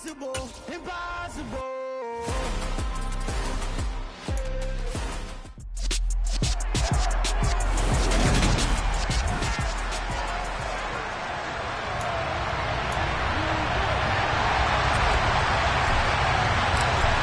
Impossible, impossible.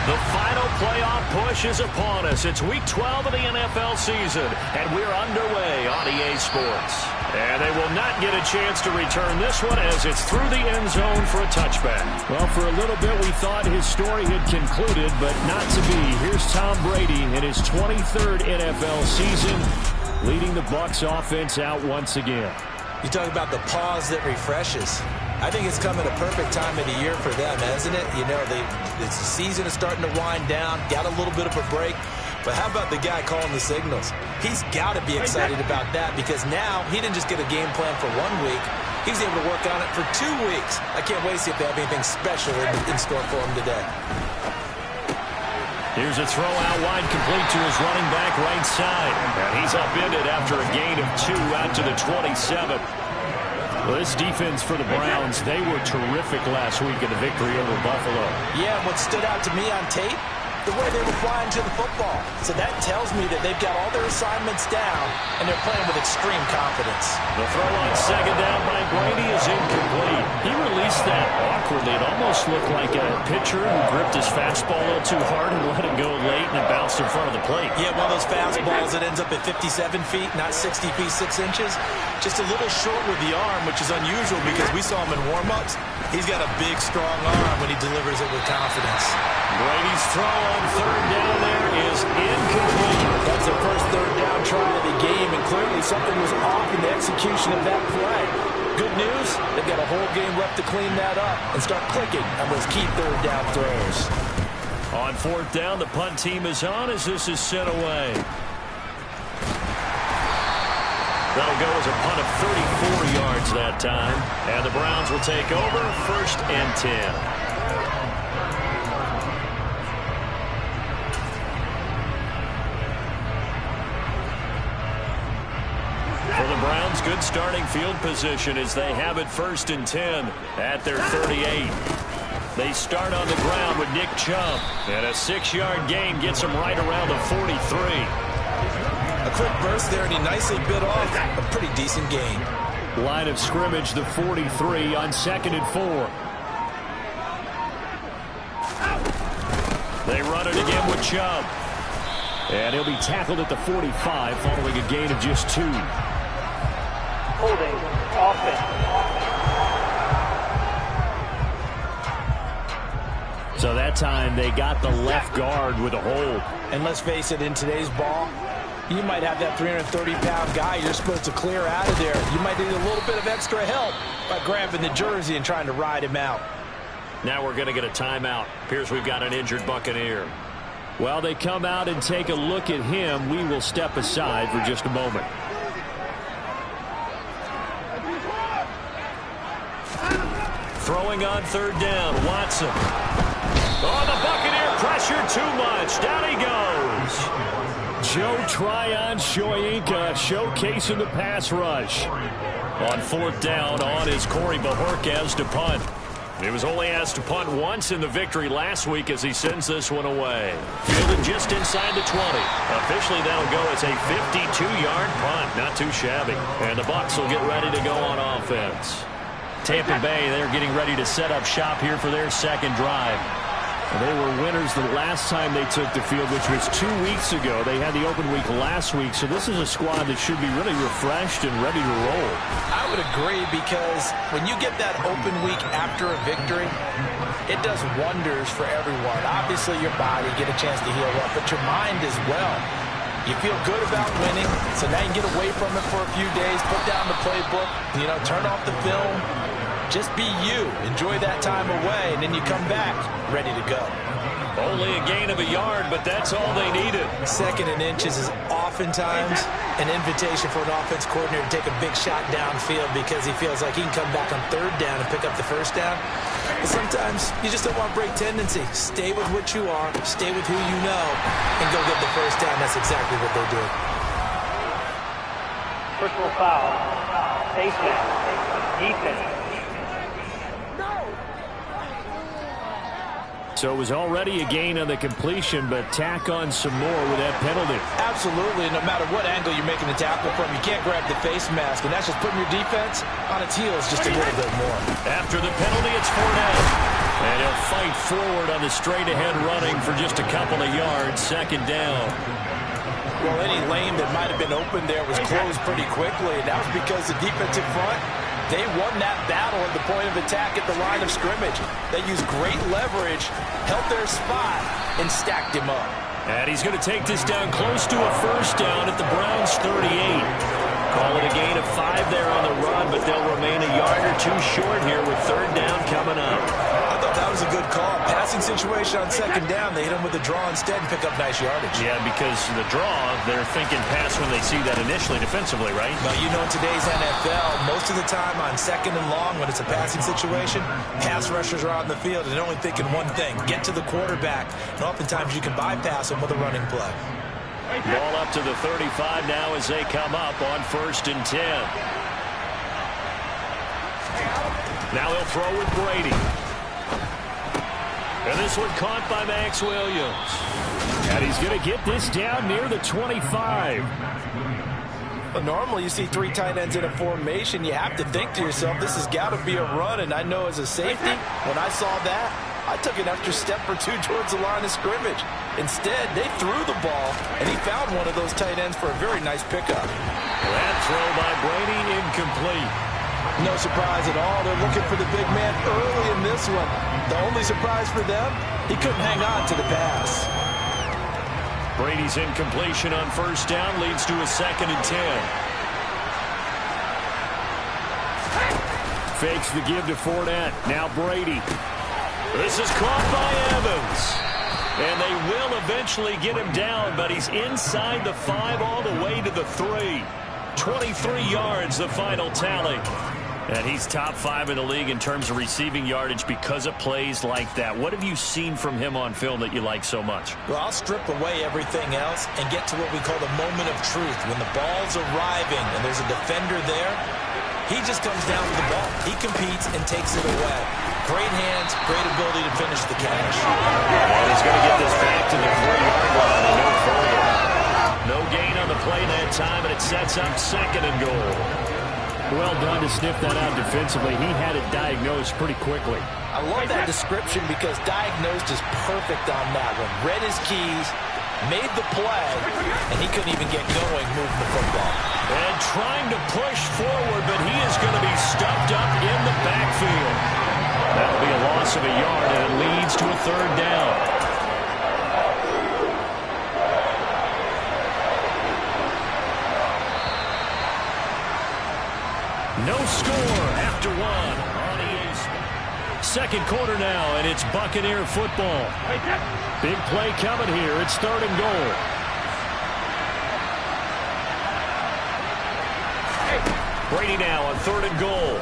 The final playoff push is upon us. It's Week 12 of the NFL season, and we're underway on EA Sports. And they will not get a chance to return this one as it's through the end zone for a touchback. Well, for a little bit we thought his story had concluded, but not to be. Here's Tom Brady in his 23rd NFL season, leading the Bucs offense out once again. You talk about the pause that refreshes. I think it's coming a perfect time of the year for them, hasn't it? You know, the season is starting to wind down, got a little bit of a break. But how about the guy calling the signals? He's got to be excited about that because now he didn't just get a game plan for 1 week. He was able to work on it for 2 weeks. I can't wait to see if they have anything special in store for him today. Here's a throw out wide, complete to his running back right side. And he's upended after a gain of 2 out to the 27. Well, this defense for the Browns, they were terrific last week in the victory over Buffalo. Yeah, what stood out to me on tape, the way they were flying to the football. So that tells me that they've got all their assignments down, and they're playing with extreme confidence. The throw on second down by Brady is incomplete. He released that awkwardly. It almost looked like a pitcher who gripped his fastball a little too hard and let it go late, and it bounced in front of the plate. Yeah, one of those fastballs that ends up at 57 feet, not 60 feet, 6 inches. Just a little short with the arm, which is unusual because we saw him in warm-ups. He's got a big, strong arm when he delivers it with confidence. Brady's throw on third down there is incomplete. That's their first third down try of the game, and clearly something was off in the execution of that play. Good news, they've got a whole game left to clean that up and start clicking on those key third down throws. On fourth down, the punt team is on as this is sent away. That'll go as a punt of 34 yards that time. And the Browns will take over, 1st and 10. For the Browns, good starting field position as they have it 1st and 10 at their 38. They start on the ground with Nick Chubb. And a 6-yard gain gets them right around the 43. A quick burst there, and he nicely bit off a pretty decent gain. Line of scrimmage, the 43 on 2nd and 4. They run it again with Chubb. And he'll be tackled at the 45 following a gain of just 2. Holding offense. So that time they got the left guard with a hold. And let's face it, in today's ball, you might have that 330-pound guy you're supposed to clear out of there. You might need a little bit of extra help by grabbing the jersey and trying to ride him out. Now we're going to get a timeout. Appears we've got an injured Buccaneer. Well, they come out and take a look at him. We will step aside for just a moment. Throwing on third down, Watson. Oh, the Buccaneer pressure too much. Down he goes. Joe Tryon-Shoyinka showcasing the pass rush. On fourth down, on is Corey Bojorquez to punt. He was only asked to punt once in the victory last week as he sends this one away. Fielded just inside the 20. Officially, that'll go as a 52-yard punt. Not too shabby. And the Bucs will get ready to go on offense. Tampa Bay, they're getting ready to set up shop here for their second drive. They were winners the last time they took the field, which was 2 weeks ago. They had the open week last week, so this is a squad that should be really refreshed and ready to roll. I would agree because when you get that open week after a victory, it does wonders for everyone. Obviously, your body, get a chance to heal up, but your mind as well. You feel good about winning, so now you can get away from it for a few days, put down the playbook, turn off the film. Just be you. Enjoy that time away, and then you come back ready to go. Only a gain of a yard, but that's all they needed. 2nd and inches is oftentimes an invitation for an offense coordinator to take a big shot downfield because he feels like he can come back on third down and pick up the first down. But sometimes you just don't want break tendency. Stay with what you are, stay with who you know, and go get the first down. That's exactly what they did. Personal foul. Face mask. Defense. So it was already a gain on the completion, but tack on some more with that penalty. Absolutely. No matter what angle you're making the tackle from, you can't grab the face mask, and that's just putting your defense on its heels just a little bit more. After the penalty, it's 4 down. And he'll fight forward on the straight-ahead running for just a couple of yards. 2nd down. Well, any lane that might have been open there was closed pretty quickly, and that was because the defensive front, they won that battle at the point of attack at the line of scrimmage. They used great leverage, held their spot, and stacked him up. And he's going to take this down close to a 1st down at the Browns' 38. Call it a gain of 5 there on the run, but they'll remain a yard or 2 short here with 3rd down coming up. I thought that was a good call. Passing situation on 2nd down, they hit him with a draw instead and pick up nice yardage. Yeah, because the draw, they're thinking pass when they see that initially defensively, right? Well, you know, in today's NFL, most of the time on 2nd and long, when it's a passing situation, pass rushers are out in the field and they're only thinking one thing, get to the quarterback. And oftentimes you can bypass them with a running play. Ball up to the 35 now as they come up on 1st and 10. Now he'll throw with Brady. And this one caught by Max Williams. And he's going to get this down near the 25. But normally you see 3 tight ends in a formation, you have to think to yourself, this has got to be a run. And I know as a safety, when I saw that, I took an extra step or 2 towards the line of scrimmage. Instead, they threw the ball, and he found one of those tight ends for a very nice pickup. That throw by Brady incomplete. No surprise at all. They're looking for the big man early in this one. The only surprise for them, he couldn't hang on to the pass. Brady's incompletion on 1st down leads to a 2nd and 10. Fakes the give to Fournette. Now Brady. This is caught by Evans. And they will eventually get him down, but he's inside the 5 all the way to the 3. 23 yards, the final tally. And he's top 5 in the league in terms of receiving yardage because of plays like that. What have you seen from him on film that you like so much? Well, I'll strip away everything else and get to what we call the moment of truth. When the ball's arriving and there's a defender there, he just comes down with the ball. He competes and takes it away. Great hands, great ability to finish the catch. And he's going to get this back to the 3-yard line and no further. No gain on the play that time, and it sets up 2nd and goal. Well done to sniff that out defensively. He had it diagnosed pretty quickly. I love that description because diagnosed is perfect on that one. Read his keys, made the play, and he couldn't even get going moving the football. And trying to push forward, but he is going to be stuffed up in the backfield. That'll be a loss of a yard, and it leads to a 3rd down. No score after 1 on EA Sports. 2nd quarter now, and it's Buccaneer football. Big play coming here. It's 3rd and goal. Brady now on 3rd and goal.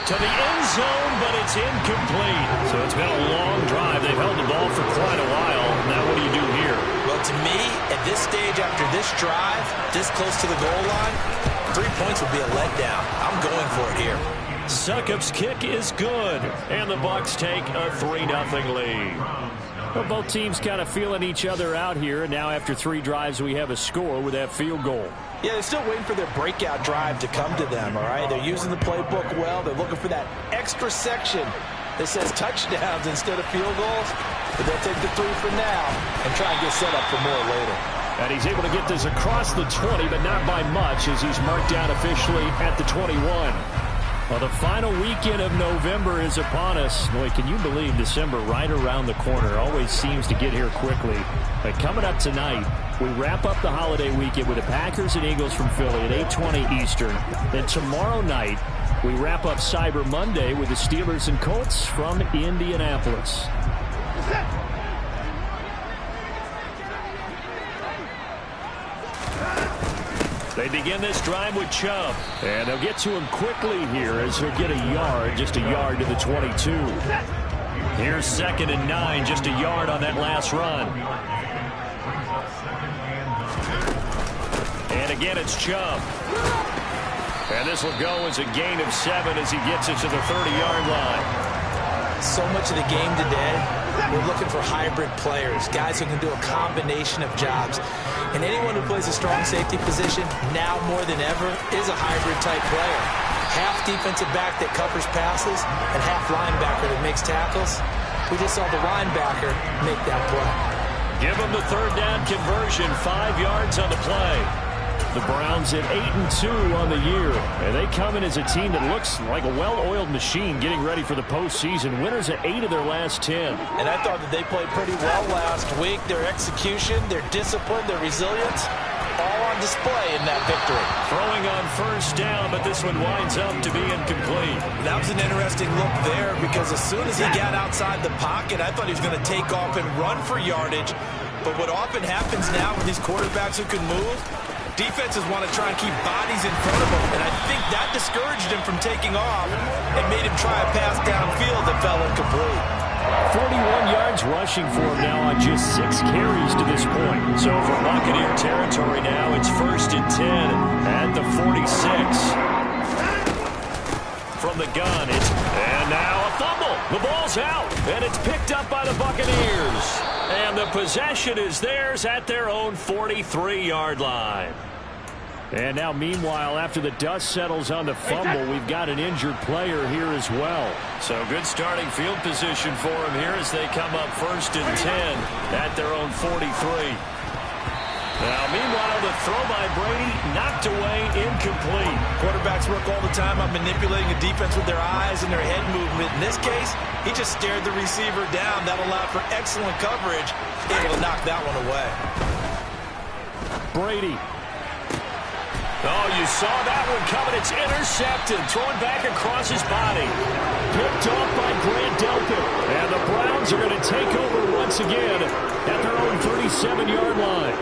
To the end zone, but it's incomplete. So it's been a long drive. They've held the ball for quite a while. Now what do you do here? Well, to me, at this stage after this drive, this close to the goal line, 3 points would be a letdown. I'm going for it here. Succop's kick is good, and the Bucs take a 3-0 lead. Well, both teams kind of feeling each other out here, and now after 3 drives, we have a score with that field goal. Yeah, they're still waiting for their breakout drive to come to them, all right? They're using the playbook well. They're looking for that extra section that says touchdowns instead of field goals. But they'll take the 3 for now and try and get set up for more later. And he's able to get this across the 20, but not by much as he's marked down officially at the 21. Well, the final weekend of November is upon us. Boy, can you believe December right around the corner? Always seems to get here quickly. But coming up tonight, we wrap up the holiday weekend with the Packers and Eagles from Philly at 8:20 Eastern. Then tomorrow night, we wrap up Cyber Monday with the Steelers and Colts from Indianapolis. They begin this drive with Chubb. And they'll get to him quickly here as he'll get a yard, just a yard to the 22. Here's 2nd and 9, just a yard on that last run. And again, it's Chubb. And this will go as a gain of 7 as he gets it to the 30-yard line. so much of the game today, we're looking for hybrid players, guys who can do a combination of jobs. And anyone who plays a strong safety position, now more than ever, is a hybrid-type player. Half defensive back that covers passes and half linebacker that makes tackles. We just saw the linebacker make that play. Give them the third down conversion, 5 yards on the play. The Browns at 8-2 on the year. And they come in as a team that looks like a well-oiled machine getting ready for the postseason. Winners at 8 of their last 10. And I thought that they played pretty well last week. Their execution, their discipline, their resilience, all on display in that victory. Throwing on first down, but this one winds up to be incomplete. That was an interesting look there because as soon as he got outside the pocket, I thought he was going to take off and run for yardage. But what often happens now with these quarterbacks who can move, defenses want to try and keep bodies in front of him, and I think that discouraged him from taking off and made him try a pass downfield that fell incomplete. 41 yards rushing for him now on just 6 carries to this point. So for Buccaneer territory now, it's 1st and 10 at the 46. From the gun, and now a fumble. The ball's out, and it's picked up by the Buccaneers. And the possession is theirs at their own 43-yard line. And now, meanwhile, after the dust settles on the fumble, we've got an injured player here as well. So good starting field position for him here as they come up 1st and 10 at their own 43. Now, meanwhile, the throw by Brady knocked away, incomplete. Quarterbacks work all the time on manipulating a defense with their eyes and their head movement. In this case, he just stared the receiver down. That allowed for excellent coverage. Able to knock that one away. Brady. Oh, you saw that one coming. It's intercepted. Thrown back across his body. Picked off by Grant Delpit. And the Browns are going to take over once again at their own 37-yard line.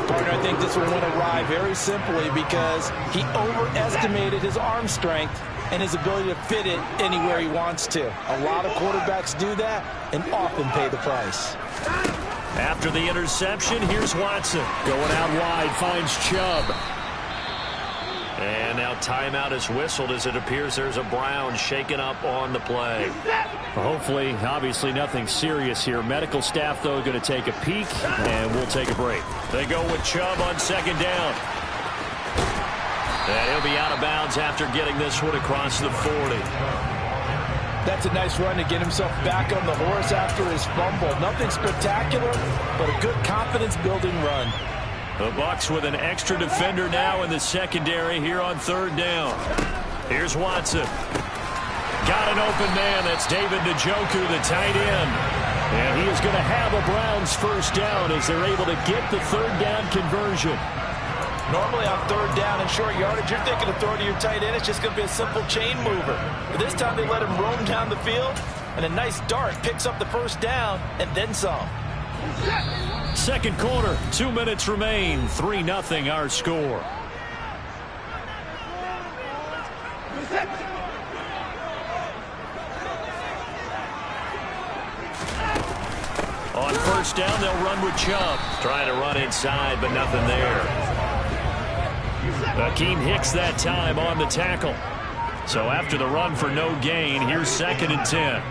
Partner, I think this one went awry very simply because he overestimated his arm strength and his ability to fit it anywhere he wants to. A lot of quarterbacks do that and often pay the price. After the interception, here's Watson. Going out wide, finds Chubb. And now timeout is whistled as it appears there's a Brown shaken up on the play. Hopefully, obviously nothing serious here. Medical staff, though, going to take a peek, and we'll take a break. They go with Chubb on 2nd down. And he'll be out of bounds after getting this one across the 40. That's a nice run to get himself back on the horse after his fumble. Nothing spectacular, but a good confidence-building run. The Bucs with an extra defender now in the secondary here on 3rd down. Here's Watson. Got an open man. That's David Njoku, the tight end. And he is going to have a Browns first down as they're able to get the 3rd down conversion. Normally on 3rd down and short yardage, you're thinking of throwing to your tight end. It's just going to be a simple chain mover. But this time they let him roam down the field, and a nice dart picks up the first down and then some. Second quarter, 2 minutes remain. 3-0 our score. On first down, they'll run with Chubb. Trying to run inside, but nothing there. Akeem Hicks that time on the tackle. So after the run for no gain, here's 2nd and 10.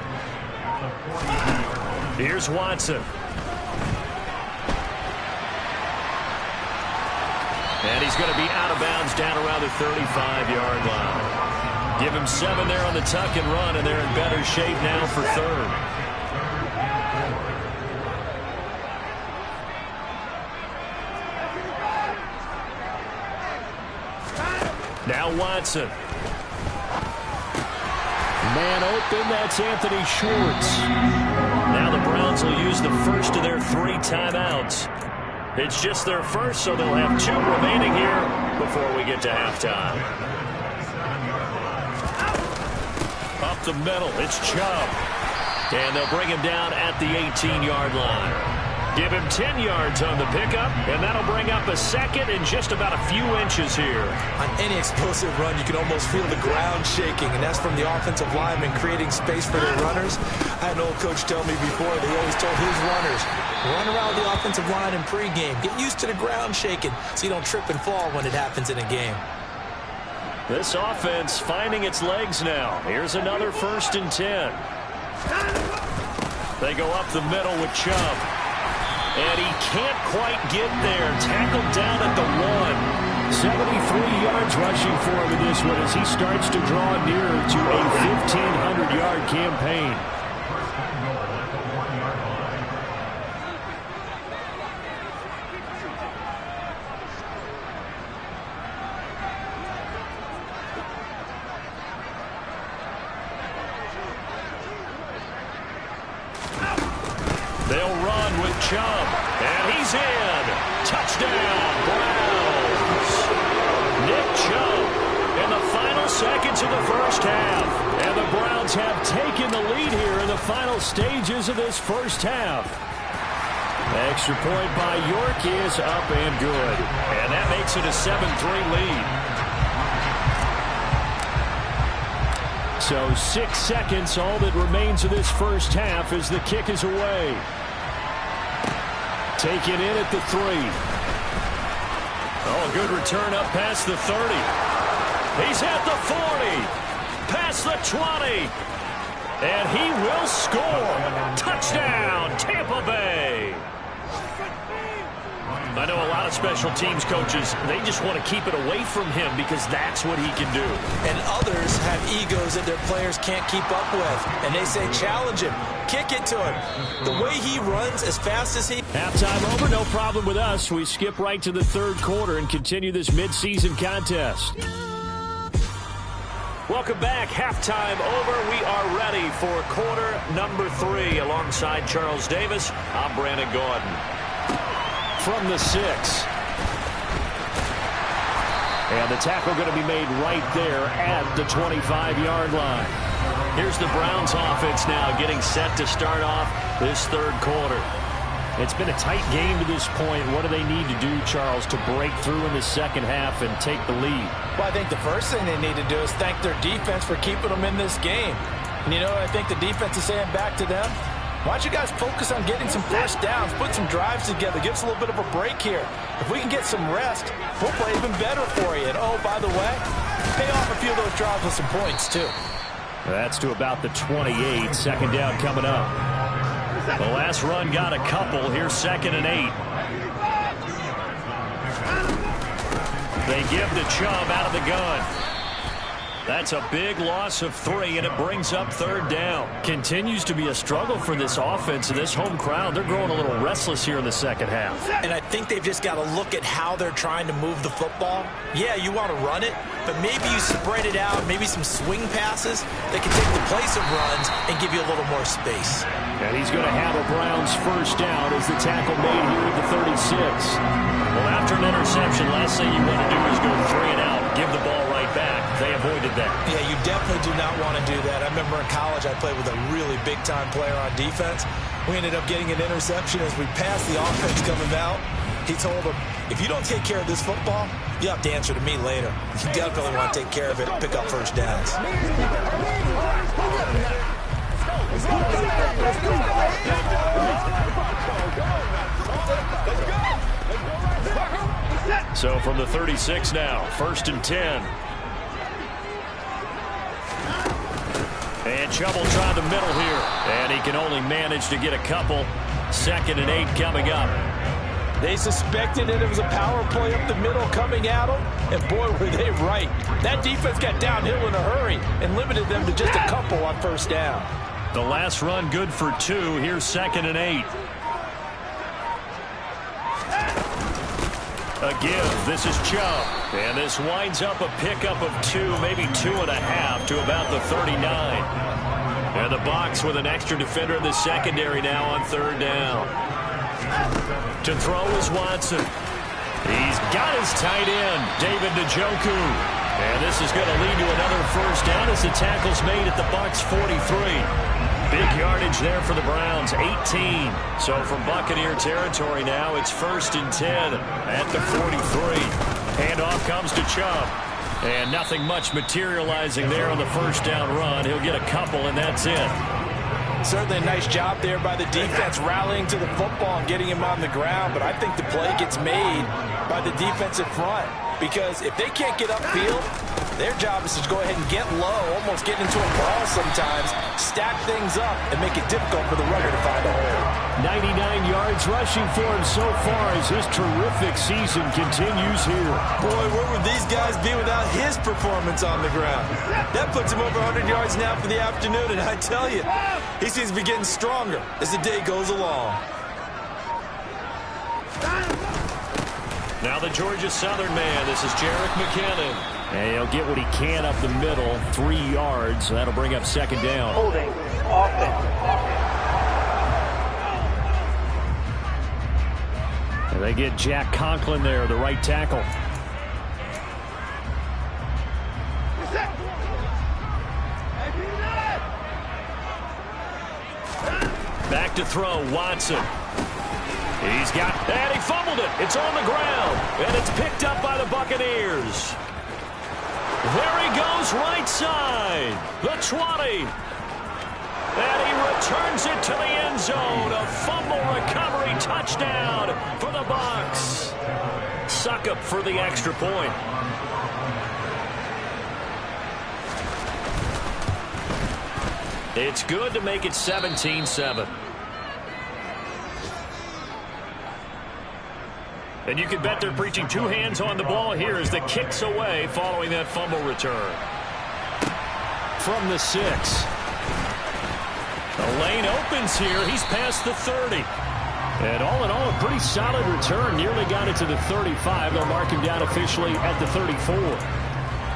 Here's Watson. And he's going to be out of bounds down around the 35-yard line. Give him 7 there on the tuck and run, and they're in better shape now for 3rd. Now Watson. Man open, that's Anthony Schwartz. Now the Browns will use the first of their 3 timeouts. It's just their first, so they'll have 2 remaining here before we get to halftime. Up the middle, it's Chubb. And they'll bring him down at the 18-yard line. Give him 10 yards on the pickup, and that'll bring up a 2nd and just about a few inches here. On any explosive run, you can almost feel the ground shaking, and that's from the offensive linemen creating space for their runners. I had an old coach tell me before, they always told his runners, run around the offensive line in pregame. Get used to the ground shaking so you don't trip and fall when it happens in a game. This offense finding its legs now. Here's another 1st and 10. They go up the middle with Chubb. And he can't quite get there. Tackled down at the 1. 73 yards rushing for him in this one as he starts to draw nearer to a 1,500-yard campaign. They'll run with Chubb, and he's in. Touchdown, Browns. Nick Chubb in the final seconds of the first half. And the Browns have taken the lead here in the final stages of this first half. Extra point by York is up and good. And that makes it a 7-3 lead. So 6 seconds, all that remains of this first half as the kick is away. Taken in at the 3. Oh, good return up past the 30. He's at the 40. Past the 20. And he will score. Touchdown, Tampa Bay. I know a lot of special teams coaches, they just want to keep it away from him because that's what he can do. And others have egos that their players can't keep up with. And they say, challenge him, kick it to him. The way he runs as fast as he... Halftime over, no problem with us. We skip right to the third quarter and continue this midseason contest. Welcome back. Halftime over. We are ready for quarter number 3. Alongside Charles Davis, I'm Brandon Gordon. From the 6. And the tackle going to be made right there at the 25-yard line. Here's the Browns offense now getting set to start off this third quarter. It's been a tight game to this point. What do they need to do, Charles, to break through in the second half and take the lead? Well, I think the first thing they need to do is thank their defense for keeping them in this game. And you know what I think the defense is saying back to them? Why don't you guys focus on getting some first downs, put some drives together, give us a little bit of a break here. If we can get some rest, we'll play even better for you. And, oh, by the way, pay off a few of those drives with some points, too. That's to about the 28. Second down coming up. The last run got a couple. Here's 2nd and 8. They give to Chubb out of the gun. That's a big loss of 3, and it brings up third down. Continues to be a struggle for this offense and this home crowd. They're growing a little restless here in the second half. And I think they've just got to look at how they're trying to move the football. Yeah, you want to run it, but maybe you spread it out, maybe some swing passes that can take the place of runs and give you a little more space. And he's going to have a Browns first down as the tackle made here at the 36. Well, after an interception, last thing you want to do is go 3 and out, give the ball right back. They avoided that. Yeah, you definitely do not want to do that. I remember in college I played with a really big-time player on defense. We ended up getting an interception as we passed the offense coming out. He told him, if you don't take care of this football, you have to answer to me later. You definitely want to take care of it and pick up first downs. So from the 36 now, 1st and 10. And Chubb will try the middle here. And he can only manage to get a couple. 2nd and 8 coming up. They suspected that it was a power play up the middle coming at them. And boy, were they right. That defense got downhill in a hurry and limited them to just a couple on first down. The last run good for 2. Here's 2nd and 8. A give. This is Chubb. And this winds up a pickup of 2, maybe 2.5 to about the 39. And the box with an extra defender in the secondary now on third down. To throw is Watson. He's got his tight end, David Njoku. And this is going to lead to another first down as the tackle's made at the Bucs 43. Big yardage there for the Browns, 18. So from Buccaneer territory now, it's 1st and 10 at the 43. Handoff comes to Chubb. And nothing much materializing there on the first down run. He'll get a couple, and that's it. Certainly a nice job there by the defense rallying to the football and getting him on the ground. But I think the play gets made by the defensive front. Because if they can't get upfield, Their job is to go ahead and get low, almost get into a brawl sometimes, stack things up, and make it difficult for the runner to find a hole. 99 yards rushing for him so far as his terrific season continues here. Boy, where would these guys be without his performance on the ground? That puts him over 100 yards now for the afternoon, and I tell you, he seems to be getting stronger as the day goes along. Now the Georgia Southern man. This is Jerick McKinnon. And he'll get what he can up the middle, 3 yards. That'll bring up second down. Holding. Offense. And they get Jack Conklin there, the right tackle. Back to throw, Watson. He's got, and he fumbled it. It's on the ground, and it's picked up by the Buccaneers. There he goes, right side, the 20. And he returns it to the end zone. A fumble recovery touchdown for the Bucs. Succop for the extra point. It's good to make it 17-7. And you can bet they're preaching two hands on the ball here as the kick's away following that fumble return. From the 6. The lane opens here. He's past the 30. And all in all, a pretty solid return. Nearly got it to the 35. They'll mark him down officially at the 34.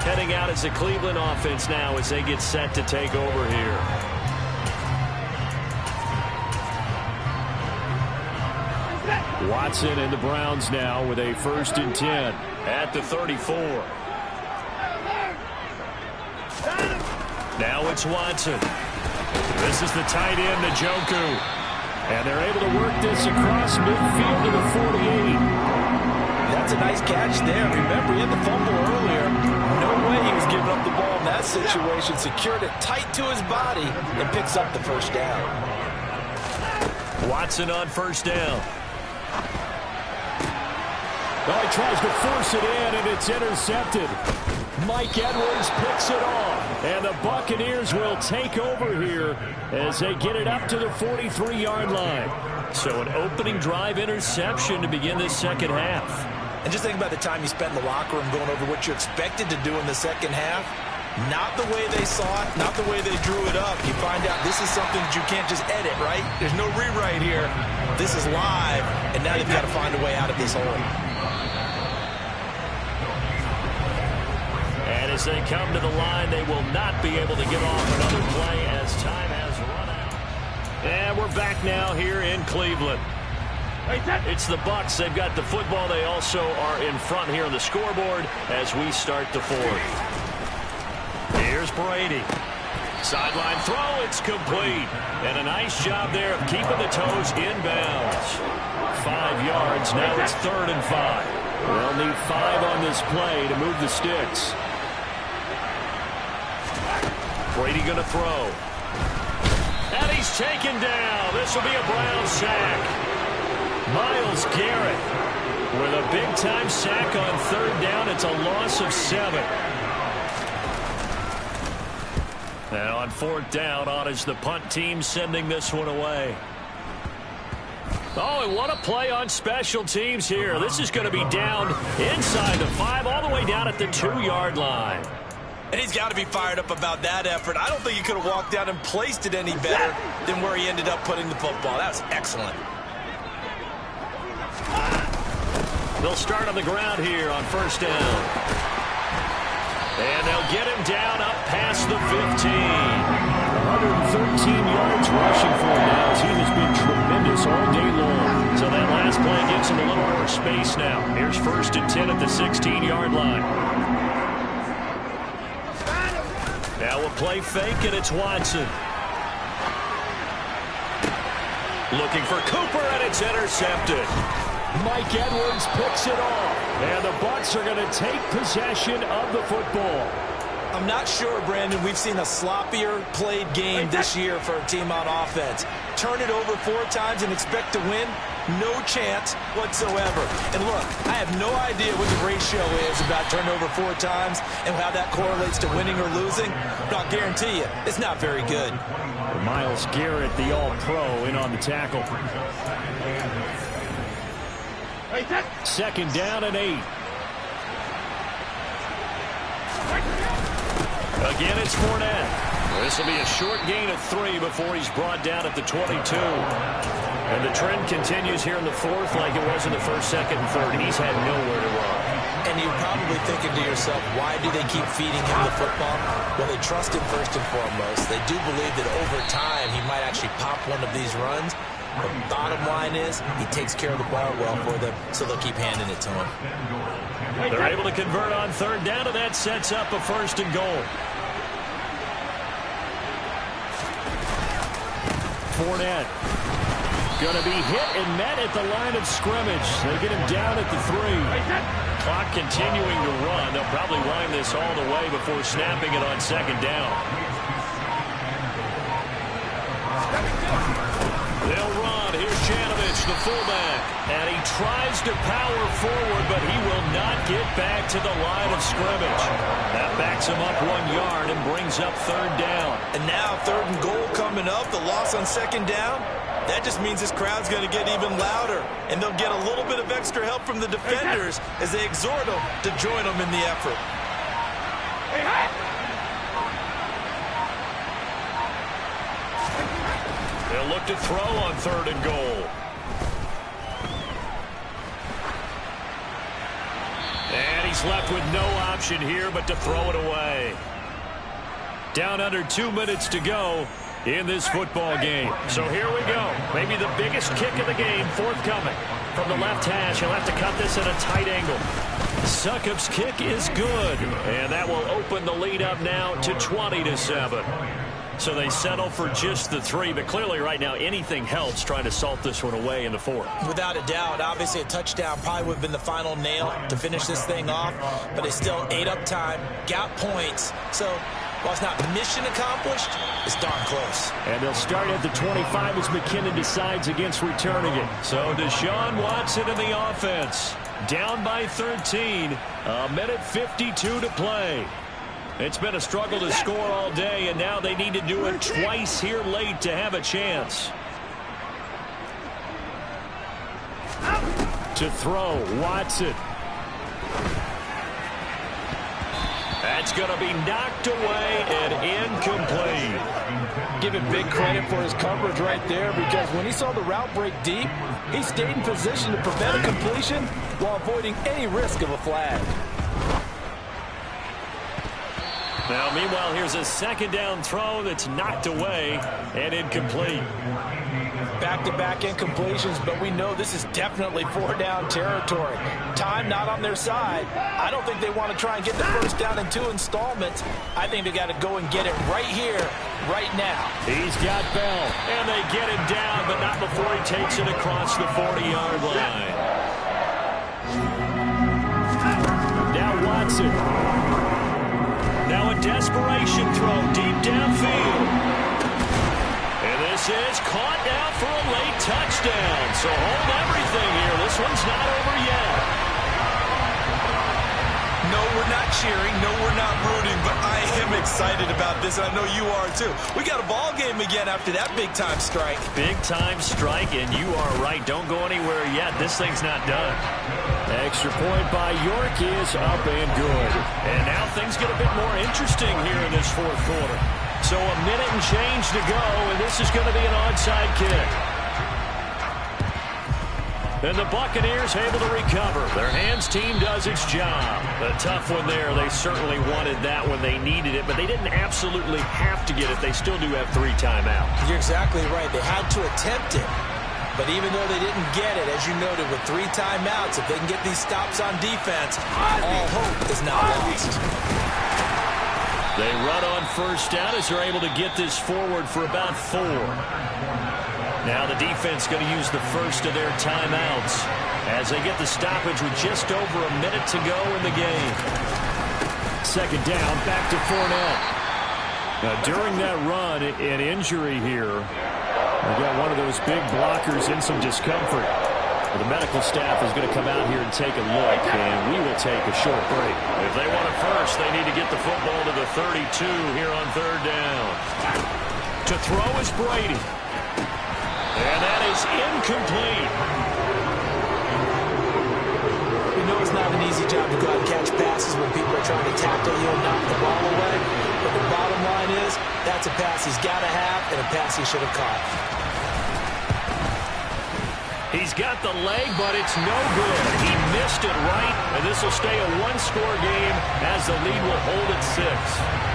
Heading out as a Cleveland offense now as they get set to take over here. Watson and the Browns now with a 1st and 10. At the 34. Now it's Watson. This is the tight end, Njoku. And they're able to work this across midfield to the 48. That's a nice catch there. Remember, he had the fumble earlier. No way he was giving up the ball in that situation. Secured it tight to his body and picks up the first down. Watson on first down. Well, he tries to force it in, and it's intercepted. Mike Edwards picks it off, and the Buccaneers will take over here as they get it up to the 43-yard line. So an opening drive interception to begin this second half. And just think about the time you spent in the locker room going over what you expected to do in the second half. Not the way they saw it, not the way they drew it up. You find out this is something that you can't just edit, right? There's no rewrite here. This is live, and now you've got to find a way out of this hole. And as they come to the line, they will not be able to get off another play as time has run out. And we're back now here in Cleveland. It's the Bucs. They've got the football. They also are in front here on the scoreboard as we start the 4th. Here's Brady. Sideline throw. It's complete. And a nice job there of keeping the toes inbounds. 5 yards. Now it's 3rd and 5. They'll need 5 on this play to move the sticks. Brady going to throw. And he's taken down. This will be a Brown sack. Myles Garrett with a big-time sack on 3rd down. It's a loss of 7. And on 4th down, on is the punt team sending this one away. Oh, and what a play on special teams here. This is going to be down inside the 5, all the way down at the 2-yard line. And he's got to be fired up about that effort. I don't think he could have walked down and placed it any better than where he ended up putting the football. That was excellent. They'll start on the ground here on 1st down. And they'll get him down up past the 15. 113 yards rushing for him now as he has been tremendous all day long. So that last play gives him a little more space now. Here's 1st and 10 at the 16-yard line. Now a play fake, and it's Watson. Looking for Cooper, and it's intercepted. Mike Edwards picks it off. And the Bucs are going to take possession of the football. I'm not sure, Brandon, we've seen a sloppier played game this year for a team on offense. Turn it over 4 times and expect to win? No chance whatsoever. And look, I have no idea what the ratio is about turnover 4 times and how that correlates to winning or losing, but I'll guarantee you, it's not very good. Myles Garrett, the All-Pro, in on the tackle. Second down and 8. Again, it's Fournette. This will be a short gain of 3 before he's brought down at the 22. And the trend continues here in the 4th like it was in the 1st, 2nd, and 3rd. He's had nowhere to run. And you're probably thinking to yourself, why do they keep feeding him the football? Well, they trust him first and foremost. They do believe that over time he might actually pop one of these runs. But bottom line is he takes care of the ball well for them, so they'll keep handing it to him. They're able to convert on 3rd down, and that sets up a 1st and goal. Fournette going to be hit and met at the line of scrimmage. They get him down at the 3. Clock continuing to run. They'll probably wind this all the way before snapping it on 2nd down. They'll run. Here's Janovich, the fullback. And he tries to power forward, but he will not get back to the line of scrimmage. That backs him up 1 yard and brings up 3rd down. And now 3rd and goal coming up. The loss on 2nd down. That just means this crowd's going to get even louder. And they'll get a little bit of extra help from the defenders as they exhort them to join them in the effort. They'll look to throw on 3rd and goal. And he's left with no option here but to throw it away. Down under 2 minutes to go in this football game. So here we go. Maybe the biggest kick of the game forthcoming. From the left hash, he'll have to cut this at a tight angle. Succop's kick is good. And that will open the lead up now to 20-7. So they settle for just the 3, but clearly right now anything helps trying to salt this one away in the 4th. Without a doubt, obviously a touchdown probably would have been the final nail to finish this thing off, but they still ate up time, got points. So while it's not mission accomplished, it's darn close. And they'll start at the 25 as McKinnon decides against returning it. So Deshaun Watson in the offense. Down by 13, a minute 52 to play. It's been a struggle to score all day, and now they need to do it twice here late to have a chance. To throw, Watson. That's going to be knocked away and incomplete. Give him big credit for his coverage right there, because when he saw the route break deep, he stayed in position to prevent a completion while avoiding any risk of a flag. Now, meanwhile, here's a 2nd down throw that's knocked away and incomplete. Back-to-back incompletions, but we know this is definitely 4-down territory. Time not on their side. I don't think they want to try and get the 1st down in 2 installments. I think they got to go and get it right here, right now. He's got Bell, and they get him down, but not before he takes it across the 40-yard line. Now Watson. Now a desperation throw deep downfield. And this is caught now for a late touchdown. So hold everything here. This one's not over yet. No, we're not cheering. No, we're not rooting. But I am excited about this, and I know you are too. We got a ball game again after that big-time strike. Big-time strike, and you are right. Don't go anywhere yet. This thing's not done. Extra point by York is up and good. And now things get a bit more interesting here in this 4th quarter. So a minute and change to go, and this is going to be an onside kick. And the Buccaneers able to recover. Their hands team does its job. A tough one there. They certainly wanted that when they needed it, but they didn't absolutely have to get it. They still do have 3 timeouts. You're exactly right. They had to attempt it. But even though they didn't get it, as you noted, with 3 timeouts, if they can get these stops on defense, all hope is not lost. They run on 1st down as they're able to get this forward for about 4. Now the defense going to use the first of their timeouts as they get the stoppage with just over a minute to go in the game. second down, back to Fournette. Now, during that run, an injury here. We got one of those big blockers in some discomfort. Well, the medical staff is going to come out here and take a look, and we will take a short break. If they want it first, they need to get the football to the 32 here on third down. To throw is Brady. And that is incomplete. We know it's not an easy job to go out and catch passes when people are trying to tackle you and knock the ball away. But the bottom line is, that's a pass he's got to have and a pass he should have caught. He's got the leg, but it's no good. He missed it right, and this will stay a one-score game as the lead will hold at 6.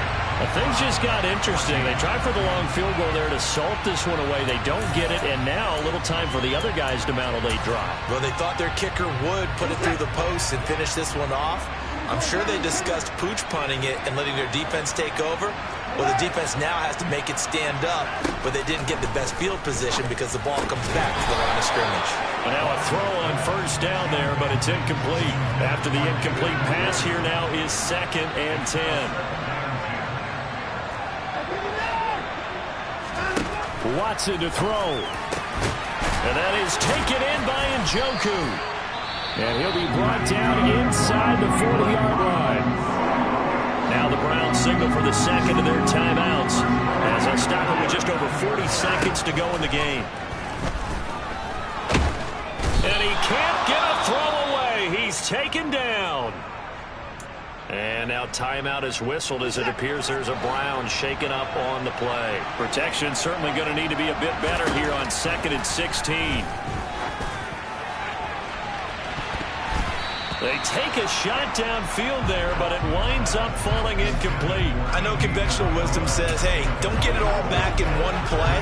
Well, things just got interesting. They tried for the long field goal there to salt this one away. They don't get it, and now a little time for the other guys to mount a late drive. Well, they thought their kicker would put it through the post and finish this one off. I'm sure they discussed pooch punting it and letting their defense take over. Well, the defense now has to make it stand up, but they didn't get the best field position because the ball comes back to the line of scrimmage. And now a throw on first down there, but it's incomplete. After the incomplete pass, here now is 2nd and 10. Watson to throw. And that is taken in by Njoku. And he'll be brought down inside the 40-yard line. Now the Browns signal for the second of their timeouts as they stop it with just over 40 seconds to go in the game. And he can't get a throw away. He's taken down. And now timeout is whistled as it appears there's a Brown shaken up on the play. Protection certainly going to need to be a bit better here on 2nd and 16. They take a shot downfield there, but it winds up falling incomplete. I know conventional wisdom says, hey, don't get it all back in one play.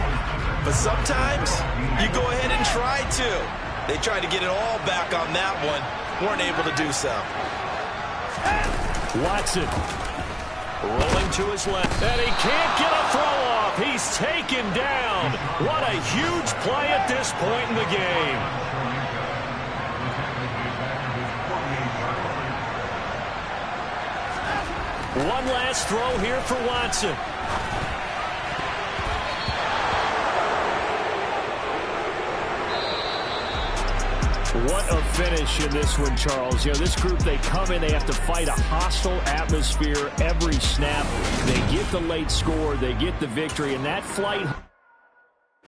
But sometimes you go ahead and try to. They tried to get it all back on that one. Weren't able to do so. Watson rolling to his left. And he can't get a throw off. He's taken down. What a huge play at this point in the game. One last throw here for Watson. What a finish in this one, Charles. You know, this group, they come in, they have to fight a hostile atmosphere every snap. They get the late score, they get the victory, and that flight